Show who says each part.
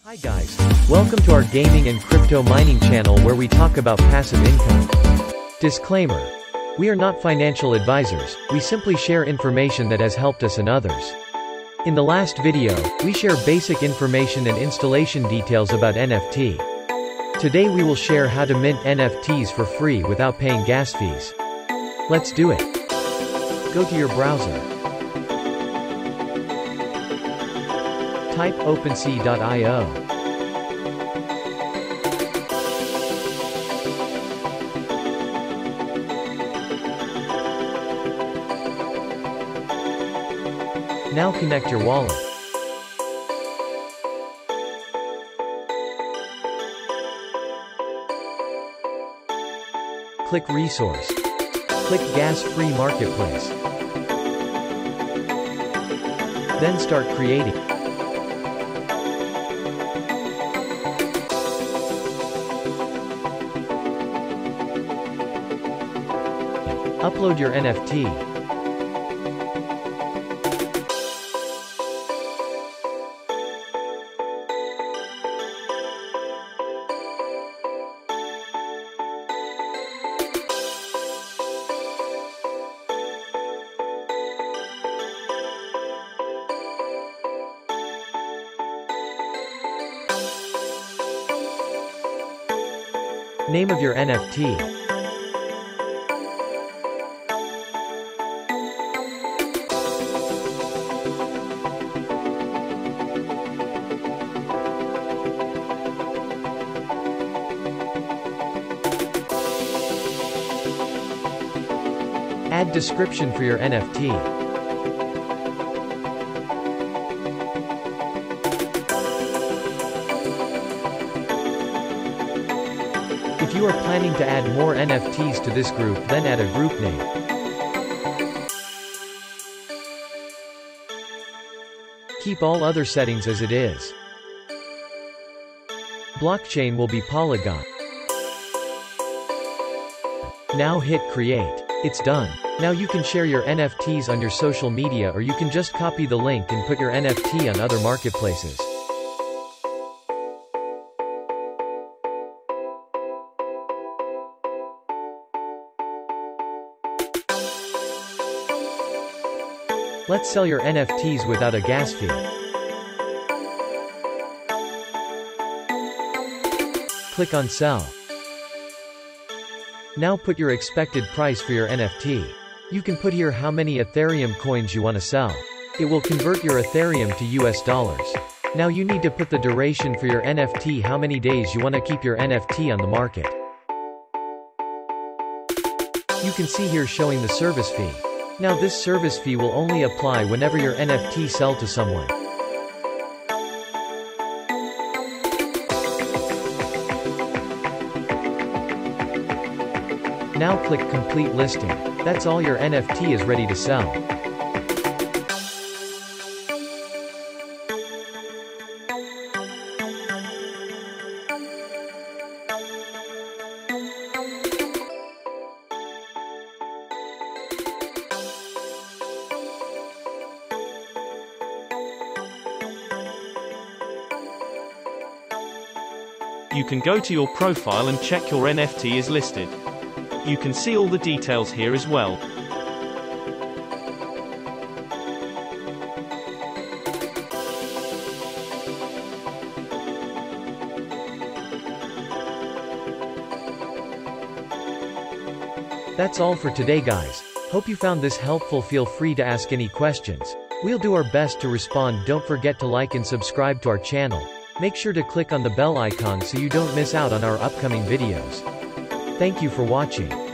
Speaker 1: Hi guys, welcome to our gaming and crypto mining channel where we talk about passive income. Disclaimer. We are not financial advisors, we simply share information that has helped us and others. In the last video, we share basic information and installation details about NFT. Today we will share how to mint NFTs for free without paying gas fees. Let's do it. Go to your browser. Type OpenSea.io. Now connect your wallet. Click Resource. Click Gas-Free Marketplace. Then start creating. Upload your NFT. Name of your NFT. Add description for your NFT. If you are planning to add more NFTs to this group, then add a group name. Keep all other settings as it is. Blockchain will be Polygon. Now hit create. It's done. Now you can share your NFTs on your social media, or you can just copy the link and put your NFT on other marketplaces. Let's sell your NFTs without a gas fee. Click on Sell. Now put your expected price for your NFT. You can put here how many Ethereum coins you want to sell. It will convert your Ethereum to US dollars. Now you need to put the duration for your NFT, how many days you want to keep your NFT on the market. You can see here showing the service fee. Now this service fee will only apply whenever your NFT sell to someone. Now click complete listing. That's all, your NFT is ready to sell.
Speaker 2: You can go to your profile and check your NFT is listed. You can see all the details here as well.
Speaker 1: That's all for today guys. Hope you found this helpful. Feel free to ask any questions. We'll do our best to respond. Don't forget to like and subscribe to our channel. Make sure to click on the bell icon so you don't miss out on our upcoming videos. Thank you for watching.